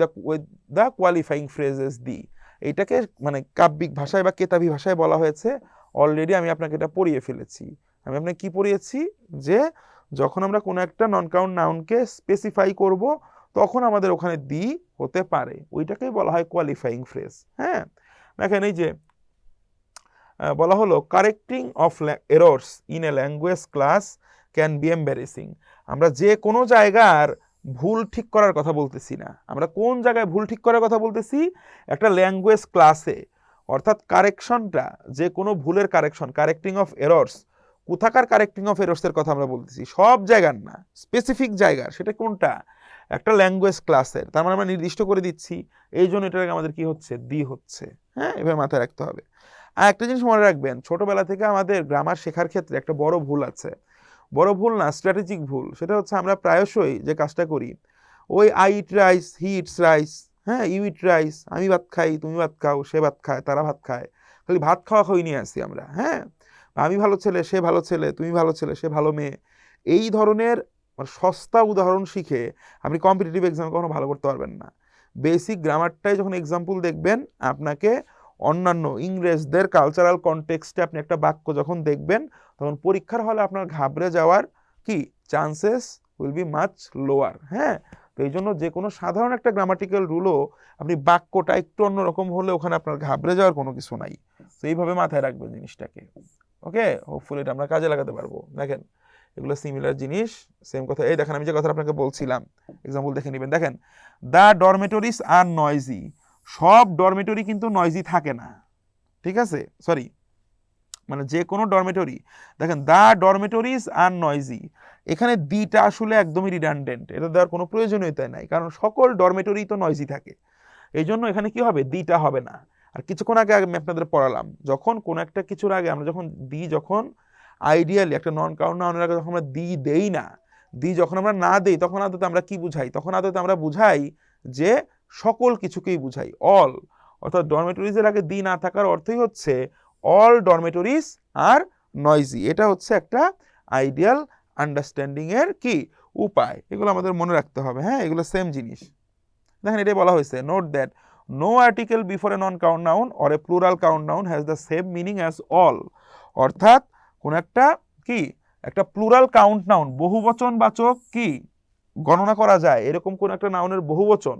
the qualifying phrases the. এইটাকে মানে কাব্যিক ভাষায় বা কেতাবি ভাষায় বলা হয়েছে। অলরেডি আমি আপনাকে এটা পড়িয়ে ফেলেছি। আমি আপনাকে কি পড়িয়েছি? যে যখন আমরা কোনো একটা নন কাউন্ট নাউনকে স্পেসিফাই করব তখন আমাদের ওখানে দি হতে পারে, ওইটাকেই বলা হয় কোয়ালিফাইং ফ্রেজ। হ্যাঁ, দেখেন এই যে বলা হলো correcting of errors in a language class can be embarrassing. আমরা যে কোনো জায়গার ভুল ঠিক করার কথা বলতেছি না, আমরা কোন জায়গায় ভুল ঠিক করার কথা বলতেছি? একটা ল্যাঙ্গুয়েজ ক্লাসে। অর্থাৎ কারেকশনটা, যে কোনো ভুলের কারেকশন, কারেক্টিং অফ এরর্স, কোথাকার কারেক্টিং অফ এরর্সের কথা আমরা বলতেছি? সব জায়গার না, স্পেসিফিক জায়গার। সেটা কোনটা? একটা ল্যাঙ্গুয়েজ ক্লাসের। তার মানে আমরা নির্দিষ্ট করে দিচ্ছি, এই জন্য এটাকে আমাদের কি হচ্ছে? দি হচ্ছে। হ্যাঁ, এভাবে মাথায় রাখতে হবে। আর একটা জিনিস মনে রাখবেন, ছোটবেলা থেকে আমাদের গ্রামার শেখার ক্ষেত্রে একটা বড় ভুল আছে। বড় ভুল না, স্ট্র্যাটেজিক ভুল। সেটা হচ্ছে আমরা প্রায়শই যে কাজটা করি, ওই I eat rice, he eats rice, হ্যাঁ, ইউ ইট রাইস, আমি ভাত খাই, তুমি ভাত খাও, সে ভাত খায়, তারা ভাত খায়, খালি ভাত খাওয়া খাওয়াই নিয়ে আসি আমরা। হ্যাঁ, আমি ভালো ছেলে, সে ভালো ছেলে, তুমি ভালো ছেলে, সে ভালো মেয়ে। এই ধরনের সস্তা উদাহরণ শিখে আপনি কম্পিটিটিভ এক্সাম কখনো ভালো করতে পারবেন না। বেসিক গ্রামারটাই যখন এক্সাম্পল দেখবেন, আপনাকে অন্যান্য ইংরেজদের কালচারাল কনটেক্সটে আপনি একটা বাক্য যখন দেখবেন, তখন পরীক্ষার হলে আপনার ঘাবড়ে যাওয়ার কি chances will be much lower. হ্যাঁ, তো এই জন্য যে কোনো সাধারণ একটা গ্রামাটিক্যাল রুলও আপনি বাক্যটা একটু অন্যরকম হলে ওখানে আপনার ঘাবড়ে যাওয়ার কোনো কিছু নাই। তো এইভাবে মাথায় রাখবেন জিনিসটাকে। ওকে, হোপফুলি এটা আমরা কাজে লাগাতে পারবো। দেখেন এগুলো সিমিলার জিনিস, সেম কথা। এই দেখেন আমি যে কথা আপনাকে বলছিলাম, এক্সাম্পল দেখে নেবেন। দেখেন, দ্য ডরমেটরিজ আর নয়জি। সব ডরমেটরি কিন্তু নয়জি থাকে না, ঠিক আছে? সরি, মানে যে কোনো ডরমেটরি। দেখেন, দ্য ডরমেটরিজ আর নয়জি, এখানে দিটা আসলে একদমই রিডান্ডেন্ট, এটা দেওয়ার কোনো প্রয়োজনীয়তা নাই, কারণ সকল ডরমেটরি তো নয়জি থাকে। এই জন্য এখানে কি হবে? দিটা হবে না। আর কিছুক্ষণ আগে আমি আপনাদের পড়ালাম, যখন কোনো একটা কিছুর আগে আমরা যখন যখন আইডিয়ালি একটা নন কাউন্ট নাউনের আগে যখন আমরা দেই না, যখন আমরা না দেই, তখন আদতে আমরা কি বুঝাই? তখন আদতে আমরা বুঝাই যে সকল কিছুকেই বুঝাই, অল। অর্থাৎ ডরমেটরিজের আগে না থাকার অর্থই হচ্ছে অল ডরমেটরিজ আর নয়জি। এটা হচ্ছে একটা আইডিয়াল আন্ডারস্ট্যান্ডিং এর কি উপায়। এগুলো আমাদের মনে রাখতে হবে। হ্যাঁ, এগুলো সেম জিনিস। দেখেন এটাই বলা হয়েছে, note that no article before a non count noun or a plural count noun has the same meaning as all. অর্থাৎ কোন একটা কি একটা প্লুরাল কাউন্ট নাউন, বহুবচনবাচক কি গণনা করা যায় এরকম কোন একটা নাউনের বহুবচন,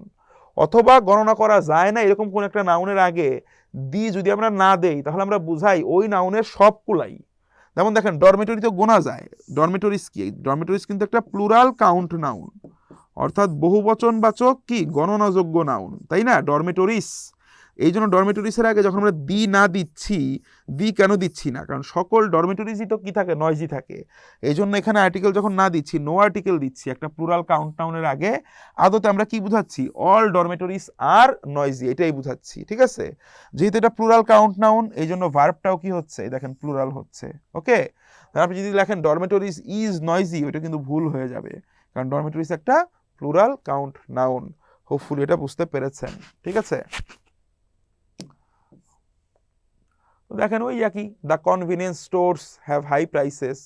অথবা গণনা করা যায় না এরকম কোন একটা নাউনের আগে যদি আমরা না দেই, তাহলে আমরা বুঝাই ওই নাউনের সবগুলাই। যেমন দেখেন ডরমেটরি তো গোনা যায়, ডরমেটরিজ কি, ডরমেটরিজ কিন্তু একটা প্লুরাল কাউন্ট নাউন, অর্থাৎ বহুবচনবাচক কি গণনাযোগ্য নাউন, তাই না, ডরমেটরিস। এই জন্য ডরমেটরিসের আগে যখন আমরা দি না দিচ্ছি, দি কেন দিচ্ছি না, কারণ সকল ডরমেটরিজই তো কি থাকে, নয়জি থাকে। এই জন্য এখানে আর্টিকেল যখন না দিচ্ছি, নো আর্টিকেল দিচ্ছি একটা প্লুরাল কাউন্ট নাউনের আগে, আদতে আমরা কি বুঝাচ্ছি, অল ডরমেটরিস আর নয়জি, এটাই বুঝাচ্ছি, ঠিক আছে। যেহেতু এটা প্লুরাল কাউন্ট নাউন, এই জন্য ভার্বটাও কি হচ্ছে, দেখেন প্লুরাল হচ্ছে, ওকে। আপনি যদি লেখেন ডরমেটরিস ইজ নয়জি, ওইটা কিন্তু ভুল হয়ে যাবে, কারণ ডরমেটরিস একটা প্লুরাল কাউন্ট নাউন। হোপফুলি এটা বুঝতে পেরেছেন, ঠিক আছে। দেখেন ওই একই, the convenience stores have high prices,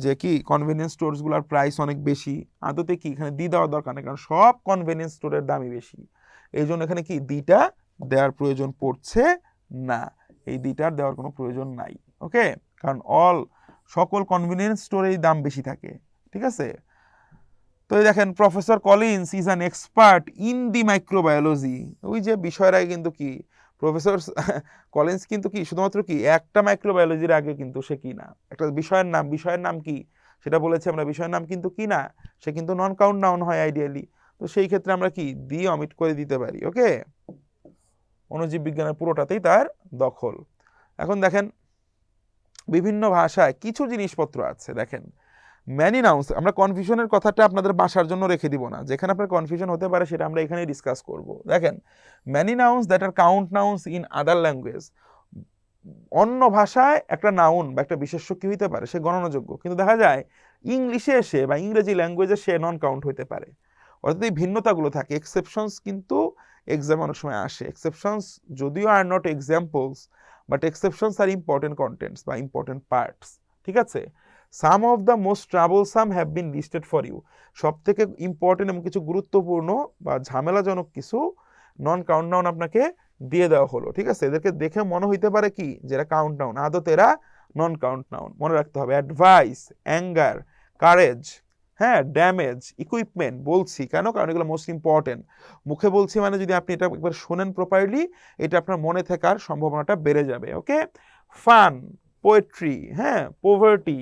যে কি কনভিনিয়েন্স স্টোরসগুলোর প্রাইস অনেক বেশি, আদতে কি এখানে দি দেওয়ার দরকার নেই, কারণ সব কনভিনিয়েন্স স্টোরের দামই বেশি। এই জন্য এখানে কি দিটা দেওয়ার প্রয়োজন পড়ছে না, এই দিটার দেওয়ার কোনো প্রয়োজন নাই, ওকে, কারণ সকল কনভিনিয়েন্স স্টোরেই দাম বেশি থাকে, ঠিক আছে। তো এই দেখেন professor Collins is an expert in the microbiology, ওই যে বিষয়ের আগে কিন্তু কি প্রফেসর কলিন্স কিন্তু কি শুধুমাত্র কি একটা মাইক্রোবায়োলজির আগে কিন্তু সে কি না, একটা বিষয়ের নাম কি সেটা বলেছি আমরা, বিষয়ের নাম কিন্তু কি না, সে কিন্তু নন কাউন্ট নাউন হয় আইডিয়ালি। তো সেই ক্ষেত্রে আমরা কি দিয়ে অমিট করে দিতে পারি, ওকে। অণুজীব বিজ্ঞানের পুরোটাতেই তার দখল। এখন দেখেন বিভিন্ন ভাষায় কিছু জিনিসপত্র আছে, দেখেন ম্যানি নাউন্স, আমরা কনফিউশনের কথাটা আপনাদের বাসার জন্য রেখে দিব না, যেখানে আপনার কনফিউশন হতে পারে সেটা আমরা এখানেই ডিসকাস করব। দেখেন many nouns that are count nouns in other language, অন্য ভাষায় একটা নাউন বা একটা বিশেষ্য কি হইতে পারে, সে গণনাযোগ্য, কিন্তু দেখা যায় ইংলিশে এসে বা ইংরেজি ল্যাঙ্গুয়েজে সে নন কাউন্ট হইতে পারে, অর্থাৎ এই ভিন্নতাগুলো থাকে। এক্সেপশনস কিন্তু এক্সাম অনেক সময় আসে, এক্সেপশনস যদিও are not examples, but exceptions are important contents বা ইম্পর্টেন্ট পার্টস, ঠিক আছে। Some of the most troublesome have been listed for you, সব থেকে ইম্পর্টেন্ট এবং কিছু গুরুত্বপূর্ণ বা ঝামেলাজনক কিছু নন কাউন্ট নাউন আপনাকে দিয়ে দেওয়া হলো, ঠিক আছে। এদেরকে দেখে মনে হইতে পারে কি যেটা কাউন্ট নাউন, আদতে এরা নন কাউন্ট নাউন, মনে রাখতে হবে। অ্যাডভাইস, অ্যাঙ্গার, কারেজ, হ্যাঁ, ড্যামেজ, ইকুইপমেন্ট, বলছি কেন, কারণ এগুলো মোস্ট ইম্পর্টেন্ট। মুখে বলছি মানে যদি আপনি এটা একবার শোনেন প্রপারলি, এটা আপনার মনে থাকার সম্ভাবনাটা বেড়ে যাবে, ওকে। ফান, পোয়েট্রি, হ্যাঁ, poverty,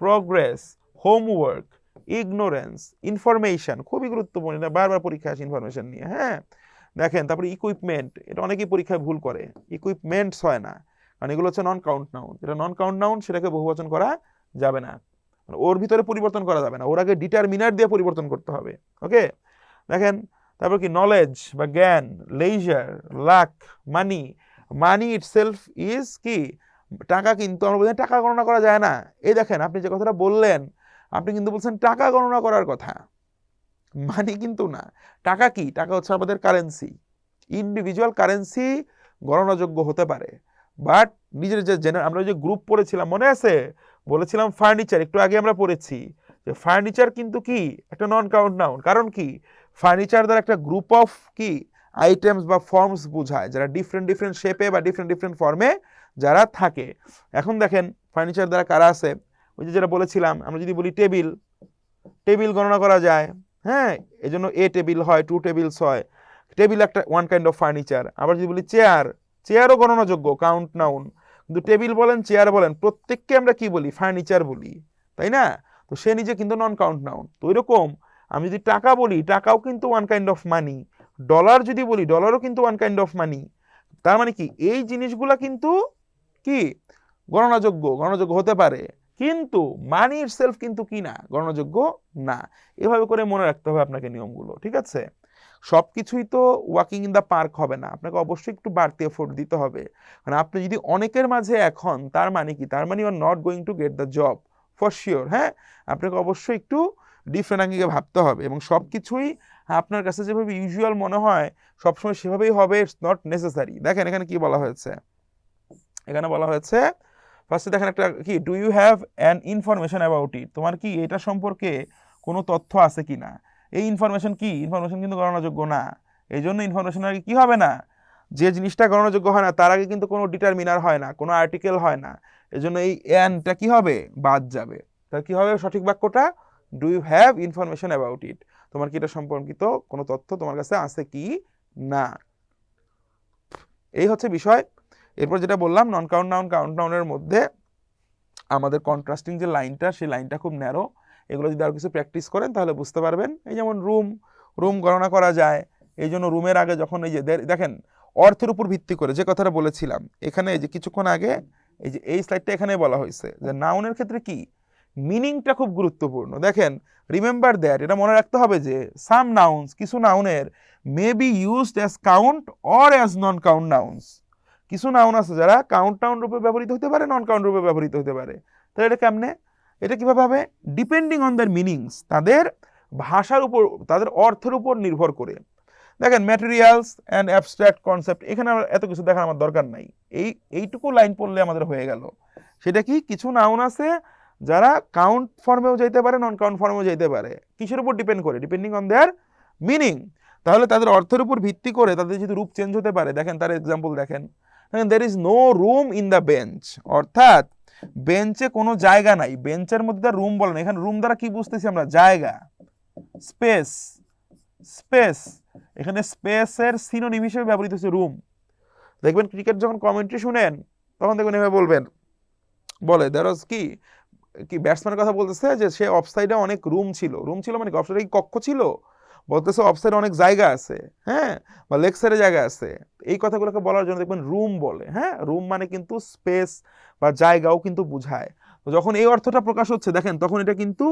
progress, homework, ignorance, information, খুবই গুরুত্বপূর্ণ, এটা বারবার পরীক্ষা আসে ইনফরমেশন নিয়ে, হ্যাঁ। দেখেন তারপরে ইকুইপমেন্ট, এটা অনেকেই পরীক্ষায় ভুল করে, ইকুইপমেন্টস হয় না, কারণ এগুলো হচ্ছে নন কাউন্ট নাউন, যেটা নন কাউন্ট নাউন সেটাকে বহুবচন করা যাবে না, ওর ভিতরে পরিবর্তন করা যাবে না, ওর আগে ডিটারমিনার দিয়ে পরিবর্তন করতে হবে, ওকে। দেখেন তারপর কি নলেজ বা জ্ঞান, leisure, luck, money, money itself is কি টাকা, কিন্তু আমরা বলছি টাকা গণনা করা যায় না। এই দেখেন আপনি যে কথাটা বললেন, আপনি কিন্তু বলছেন টাকা গণনা করার কথা, মানি কিন্তু না। টাকা কি, টাকা হচ্ছে আমাদের কারেন্সি, ইন্ডিভিজুয়াল কারেন্সি গণনাযোগ্য হতে পারে, বাট নিজের যে আমরা যে গ্রুপ পড়েছিলাম মনে আছে, বলেছিলাম ফার্নিচার, একটু আগে আমরা পড়েছি যে ফার্নিচার কিন্তু কি একটা নন কাউন্ট নাউন, কারণ কি ফার্নিচার দ্বারা একটা গ্রুপ অফ কি আইটেমস বা ফর্মস বোঝায়, যারা ডিফারেন্ট ডিফারেন্ট শেপে বা ডিফারেন্ট ডিফারেন্ট ফর্মে যারা থাকে। এখন দেখেন ফার্নিচার দ্বারা কারা আছে, ওই যে যেটা বলেছিলাম, আমরা যদি বলি টেবিল, টেবিল গণনা করা যায়, হ্যাঁ, এই জন্য এ টেবিল হয়, 2 টেবিলস হয়, টেবিল একটা ওয়ান কাইন্ড অফ ফার্নিচার। আবার যদি বলি চেয়ার, চেয়ারও গণনাযোগ্য, কাউন্ট নাউন, কিন্তু টেবিল বলেন চেয়ার বলেন প্রত্যেককে আমরা কি বলি, ফার্নিচার বলি, তাই না। তো সে নিজে কিন্তু নন কাউন্ট নাউন। তো এরকম আমি যদি টাকা বলি, টাকাও কিন্তু one kind of money, dollar যদি বলি, ডলারও কিন্তু ওয়ান কাইন্ড অফ মানি। তার মানে কি এই জিনিসগুলা কিন্তু কি গণনাযোগ্য হতে পারে, কিন্তু মানি ইটসেলফ কিন্তু কি না, গণনাযোগ্য না। এভাবে করে মনে রাখতে হবে আপনাকে নিয়মগুলো, ঠিক আছে। সবকিছুই তো ওয়াকিং ইন দ্য পার্ক হবে না, আপনাকে অবশ্যই একটু বাড়তি এফোর্ট দিতে হবে। মানে আপনি যদি অনেকের মাঝে এখন, তার মানে কি, তার মানে you are not going to get the job for sure, হ্যাঁ। আপনাকে অবশ্যই একটু ডিফারেন্ট আঙ্গিকে ভাবতে হবে, এবং সব কিছুই আপনার কাছে যেভাবে ইউজুয়াল মনে হয় সবসময় সেভাবেই হবে, ইটস নট নেসেসারি। দেখেন এখানে কি বলা হয়েছে, এখানে বলা হয়েছে ফার্স্টে দেখেন একটা কি, do you have an information about it, তোমার কি এটা সম্পর্কে কোনো তথ্য আছে কি না। এই ইনফরমেশন কি, ইনফরমেশন কিন্তু গণনাযোগ্য না, এই জন্য ইনফরমেশনের আগে কি হবে না, যে জিনিসটা গণনাযোগ্য হয় না তার আগে কিন্তু কোনো ডিটারমিনার হয় না, কোনো আর্টিকেল হয় না, এই জন্য এই অ্যানটা কি হবে, বাদ যাবে। তাহলে কি হবে সঠিক বাক্যটা, do you have information about it, তোমার কি এটা সম্পর্কিত কোনো তথ্য তোমার কাছে আছে কি না। এই হচ্ছে বিষয়। এরপর যেটা বললাম নন কাউন্ট নাউন কাউন্ট নাউনের মধ্যে আমাদের কন্ট্রাস্টিং যে লাইনটা, সেই লাইনটা খুব ন্যারো। এগুলো যদি আরও কিছু প্র্যাকটিস করেন তাহলে বুঝতে পারবেন। এই যেমন রুম গণনা করা যায়। এই জন্য রুমের আগে যখন এই যে দেখেন অর্থের উপর ভিত্তি করে যে কথাটা বলেছিলাম, এখানে এই যে কিছুক্ষণ আগে এই স্লাইডটা এখানে বলা হয়েছে যে নাউনের ক্ষেত্রে কি মিনিংটা খুব গুরুত্বপূর্ণ। দেখেন রিমেম্বার দ্যাট, এটা মনে রাখতে হবে যে সাম নাউন্স, কিছু নাউনের may be used as count or as non count nouns. কিছু নাউন আছে যারা কাউন্ট নাউন রূপে ব্যবহৃত হতে পারে, নন কাউন্ট রূপে ব্যবহৃত হতে পারে। তাহলে এটা কেমনে, এটা কিভাবে হবে? ডিপেন্ডিং অন দ্যার মিনিংস, তাদের ভাষার উপর, তাদের অর্থের উপর নির্ভর করে। দেখেন ম্যাটেরিয়ালস অ্যান্ড অ্যাবস্ট্রাক্ট কনসেপ্ট, এখানে এত কিছু দেখার আমার দরকার নাই, এইটুকু লাইন পড়লে আমাদের হয়ে গেল। সেটা কি, কিছু নাউন আছে যারা কাউন্ট ফর্মেও যাইতে পারে, নন কাউন্ট ফর্মেও যাইতে পারে। কিসের উপর ডিপেন্ড করে? Depending on their meaning. তাহলে তাদের অর্থের উপর ভিত্তি করে তাদের যদি রূপ চেঞ্জ হতে পারে, দেখেন তার এক্সাম্পল দেখেন, there is no room in the bench, অর্থাৎ বেঞ্চে কোনো জায়গা নাই। বেঞ্চের মধ্যে রুম বলেন, এখানে রুম দ্বারা কি বুঝতেছি আমরা? জায়গা, স্পেস। এখানে স্পেসের সিনোনিম হিসেবে ব্যবহৃত হচ্ছে রুম। দেখবেন ক্রিকেট যখন কমেন্ট্রি শুনেন তখন দেখবেন এভাবে বলবেন, বলে there was কি ব্যাটসম্যানের কথা বলতেছে যে সে অফসাইডে অনেক রুম ছিল মানে অফসাইডে কি কক্ষ ছিল? বলতেছে অফসাইডে অনেক জায়গা আছে, হ্যাঁ, বা লেগ সাইডে জায়গা আছে। এই কথাগুলোকে বলার জন্য দেখবেন রুম বলে। হ্যাঁ, রুম মানে কিন্তু স্পেস বা জায়গাও কিন্তু বুঝায়। তো যখন এই অর্থটা প্রকাশ হচ্ছে দেখেন, তখন এটা কিন্তু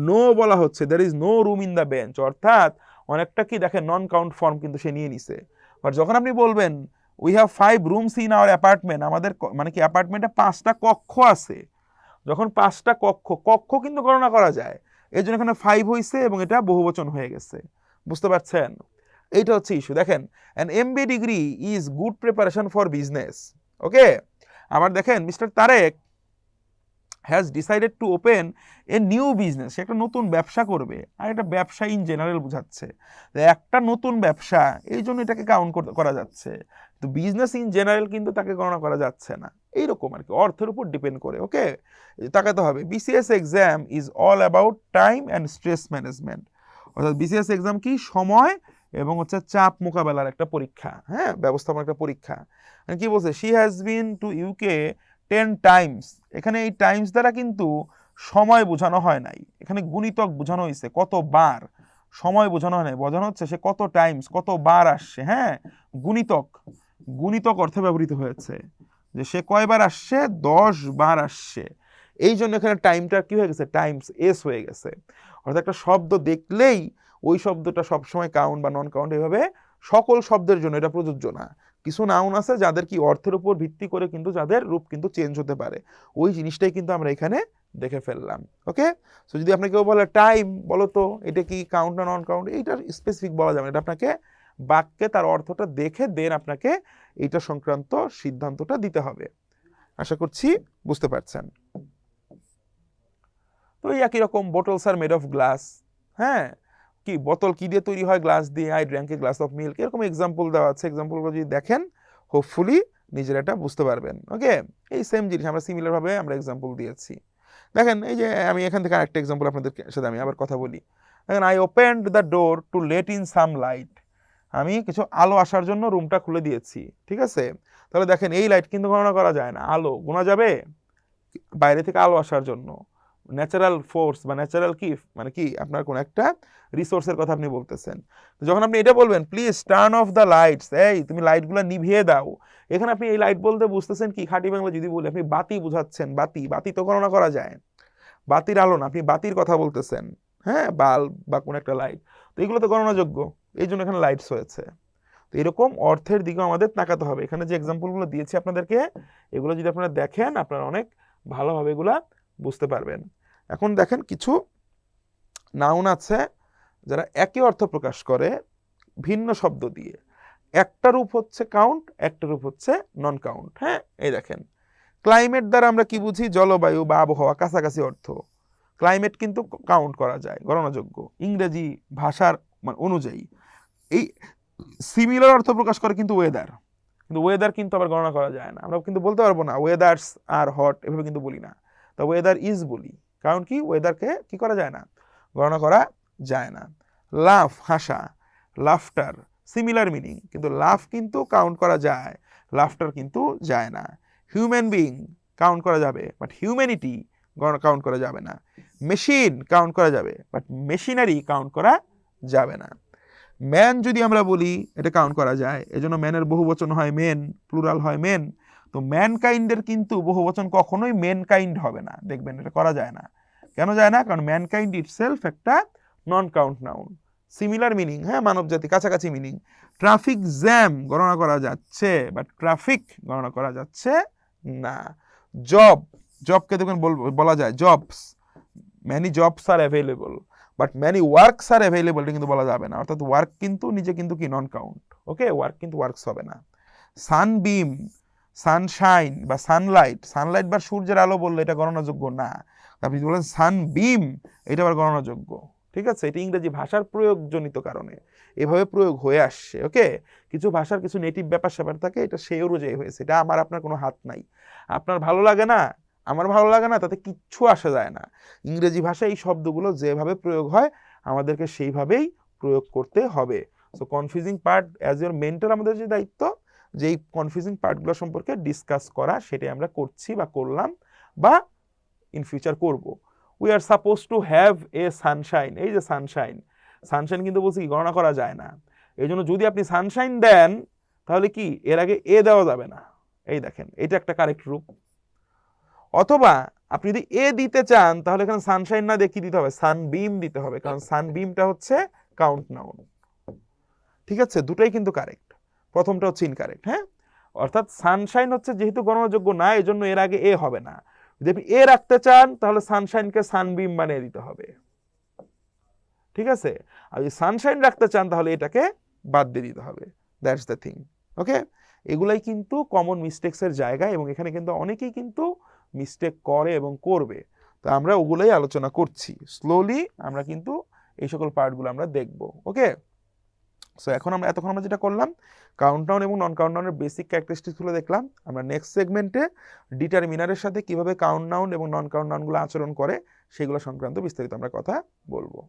নো বলা হচ্ছে, there is no room in the bench, অর্থাৎ অনেকটা কি দেখেন নন কাউন্ট ফর্ম কিন্তু সে নিয়ে নিছে। বাট যখন আপনি বলবেন we have 5 rooms in our apartment, আমাদের মানে কি অ্যাপার্টমেন্টে 5টা কক্ষ আছে, যখন 5টা কক্ষ কিন্তু গণনা করা যায়, এই জন্য এখানে 5 হয়েছে এবং এটা বহুবচন হয়ে গেছে। বুঝতে পারছেন? এইটা হচ্ছে ইস্যু। দেখেন an MBA degree is good preparation for business. Okay, আবার দেখেন mister Tareq has decided to open a new business, সে একটা নতুন ব্যবসা করবে। আর এটা ব্যবসা ইন জেনারেল বোঝাচ্ছে, একটা নতুন ব্যবসা, এই জন্য এটাকে কাউন্ট করা যাচ্ছে। তো বিজনেস ইন জেনারেল কিন্তু তাকে গণনা করা যাচ্ছে না। এইরকম আর কি, অর্থের উপর ডিপেন্ড করে। ওকে, তাকাতে হবে। BCS exam is all about time and stress management, অর্থাৎ বিসিএস এক্সাম কি সময় এবং হচ্ছে চাপ মোকাবেলার একটা পরীক্ষা, হ্যাঁ, ব্যবস্থাপনার একটা পরীক্ষা। কি বলছে? She has been to UK 10 Times. এখানে এই টাইমস দ্বারা কিন্তু সময় বোঝানো হয় নাই, এখানে গুণিতক বোঝানো হয়েছে, কতবার, সময় বোঝানো হয় নাই, বোঝানো হচ্ছে সে কত টাইমস, কতবার আসছে। হ্যাঁ, গুণিতক অর্থে ব্যবহৃত হয়েছে, যে সে কয়বার আসছে? 10 বার আসছে। এই জন্য এখানে টাইমটা কি হয়ে গেছে? টাইমস এস হয়ে গেছে। অর্থাৎ একটা শব্দ দেখলেই ওই শব্দটা সবসময় কাউন্ট বা নন কাউন্ট এভাবে সকল শব্দের জন্য এটা প্রযোজ্য না। কিছু নাউন আছে যাদের কি অর্থের উপর ভিত্তি করে কিন্তু যাদের রূপ কিন্তু চেঞ্জ হতে পারে, ওই জিনিসটাই কিন্তু আমরা এখানে দেখে ফেললাম। ওকে, সো যদি আপনাকে কেউ বলে টাইম, বলো তো এটা কি কাউন্ট না নন কাউন্ট, এইটার স্পেসিফিক বলা যাবে না, এটা আপনাকে বাক্যে তার অর্থটা দেখে দেন আপনাকে এইটা সংক্রান্ত সিদ্ধান্তটা দিতে হবে। আশা করছি বুঝতে পারছেন। তো এই একই রকম, bottles are made of glass. হ্যাঁ, কি বোতল কি দিয়ে তৈরি হয়? গ্লাস দিয়ে। I drank a glass of milk, এরকম এক্সাম্পল দেওয়া আছে। এক্সাম্পলগুলো যদি দেখেন হোপফুলি নিজেরা এটা বুঝতে পারবেন। ওকে, এই সেম জিনিস আমরা সিমিলার ভাবে আমরা এক্সাম্পল দিয়েছি। দেখেন এই যে আমি এখান থেকে আরেকটা এক্সাম্পল আপনাদের সাথে আমি আবার কথা বলি। দেখেন I opened the door to let in some light, আমি কিছু আলো আসার জন্য রুমটা খুলে দিয়েছি। ঠিক আছে, তাহলে দেখেন এই লাইট কিন্তু গণনা করা যায় না, আলো গোনা যাবে বাইরে থেকে আলো আসার জন্য। ন্যাচারাল ফোর্স বা ন্যাচারাল কি মানে কি আপনার কোন একটা রিসোর্সের কথা আপনি বলতেছেন। যখন আপনি এটা বলবেন please turn off the lights, এই তুমি লাইটগুলো নিভিয়ে দাও, এখানে আপনি এই লাইট বলতে বুঝতেছেন কি? খাঁটি বাংলা যদি বলি আপনি বাতি বুঝাচ্ছেন। বাতি তো গণনা করা যায়, বাতির আলো না, আপনি বাতির কথা বলতেছেন। হ্যাঁ, বাল্ব বা কোন একটা লাইট, তো এগুলো তো গণনাযোগ্য, এই জন্য এখানে লাইটস হয়েছে। তো এরকম অর্থের দিকেও আমাদের তাকাতে হবে। এখানে যে এক্সাম্পলগুলো দিয়েছি আপনাদেরকে, এগুলো যদি আপনারা দেখেন আপনারা অনেক ভালোভাবে এগুলা বুঝতে পারবেন। এখন দেখেন কিছু নাউন আছে যারা একই অর্থ প্রকাশ করে ভিন্ন শব্দ দিয়ে। একটা রূপ হচ্ছে কাউন্ট, একটা রূপ হচ্ছে নন কাউন্ট। হ্যাঁ, এই দেখেন ক্লাইমেট দ্বারা আমরা কি বুঝি? জলবায়ু বা আবহাওয়া, কাছাকাছি অর্থ। ক্লাইমেট কিন্তু কাউন্ট করা যায়, গণনাযোগ্য ইংরেজি ভাষার অনুযায়ী। এই সিমিলার অর্থ প্রকাশ করে কিন্তু ওয়েদার, কিন্তু ওয়েদার কিন্তু আবার গণনা করা যায় না। আমরা কিন্তু বলতে পারবো না ওয়েদার্স আর হট, এভাবে কিন্তু বলি না। তা ওয়েদার ইজ বলি, কারণ কি ওয়েদারকে কি করা যায় না? গণনা করা যায় না। লাফ, হাসা, লাফটার সিমিলার মিনিং, কিন্তু লাফ কিন্তু কাউন্ট করা যায়, লাফটার কিন্তু যায় না। হিউম্যান বিং, কাউন্ট করা যাবে, বাট হিউম্যানিটি কাউন্ট করা যাবে না। মেশিন কাউন্ট করা যাবে, বাট মেশিনারি কাউন্ট করা যাবে না। ম্যান যদি আমরা বলি এটা কাউন্ট করা যায়, এজন্য ম্যানের বহুবচন হয় মেন, প্লুরাল হয় মেন। তো ম্যানকাইন্ডের কিন্তু বহুবচন কখনোই মেনকাইন্ড হবে না, দেখবেন এটা করা যায় না। কেন যায় না? কারণ ম্যানকাইন্ড ইটসেলফ একটা নন কাউন্ট নাউন, সিমিলার মিনিং, হ্যাঁ মানব জাতি, কাছাকাছি মিনিং। ট্রাফিক জ্যাম গণনা করা যাচ্ছে, বাট ট্রাফিক গণনা করা যাচ্ছে না। জব, জবকে দেখুন বলা যায় jobs, many jobs are available, but many works are available এটা কিন্তু বলা যাবে না, অর্থাৎ ওয়ার্ক কিন্তু নিজে কিন্তু কি নন কাউন্ট, ওকে, ওয়ার্ক কিন্তু ওয়ার্কস হবে না। সানবিম, সানশাইন বা সানলাইট, সানলাইট বা সূর্যের আলো বললে এটা গণনাযোগ্য না। আপনি যদি বলেন সানবিম, এটা আবার গণনাযোগ্য, ঠিক আছে? এটা ইংরেজি ভাষার প্রয়োগজনিত কারণে এভাবে প্রয়োগ হয়ে আসছে, ওকে। কিছু ভাষার কিছু নেটিভ ব্যাপার স্যাপার থাকে, এটা সেই অনুযায়ী হয়েছে, এটা আমার আপনার কোনো হাত নাই। আপনার ভালো লাগে না, আমার ভালো লাগে না, তাতে কিচ্ছু আসা যায় না। ইংরেজি ভাষায় এই শব্দগুলো যেভাবে প্রয়োগ হয় আমাদেরকে সেইভাবেই প্রয়োগ করতে হবে। So confusing part as your mentor, আমাদের যে দায়িত্ব যে এই কনফিউজিং পার্টগুলো সম্পর্কে ডিসকাস করা, সেটাই আমরা করছি বা করলাম বা ইন ফিউচার করব। We are suppose to have a Sunshine, এই যে সানশাইন, সানশাইন কিন্তু বলছি কি গণনা করা যায় না। এই জন্য যদি আপনি সানশাইন দেন তাহলে কি এর আগে এ দেওয়া যাবে না, এই দেখেন এটা একটা কারেক্ট রূপ। অথবা আপনি যদি এ দিতে চান তাহলে এখানে সানশাইন না দিয়ে কি দিতে হবে? সানবিম দিতে হবে, কারণ সানবিমটা হচ্ছে কাউন্ট নাউন, ঠিক আছে? দুটাই কিন্তু কারেক্ট, প্রথমটা হচ্ছে ইনকারেক্ট, হ্যাঁ। অর্থাৎ সানশাইন হচ্ছে যেহেতু গণনাযোগ্য না, এই জন্য এর আগে এ হবে না। যদি আপনি এ রাখতে চান তাহলে সানশাইনকে সানবিম বানিয়ে দিতে হবে, ঠিক আছে? আর যদি সানশাইন রাখতে চান তাহলে এটাকে বাদ দিয়ে দিতে হবে, দ্যাটস দ্য থিং, ওকে। এগুলাই কিন্তু কমন মিস্টেক্সের জায়গা, এবং এখানে কিন্তু অনেকেই কিন্তু মিস্টেক করে এবং করবে। তো আমরা ওগুলোই আলোচনা করছি, স্লোলি আমরা কিন্তু এই সকল পার্টগুলো আমরা দেখব, ওকে। সো এতক্ষণ আমরা যেটা করলাম কাউন্টডাউন এবং নন কাউন্টডাউনের বেসিক ক্যারেক্টারিস্টিক্সগুলো দেখলাম। আমরা নেক্সট সেগমেন্টে ডিটারমিনারের সাথে কিভাবে কাউন্টডাউন এবং নন কাউন্টডাউনগুলো আচরণ করে সেগুলো সংক্রান্ত বিস্তারিত আমরা কথা বলবো।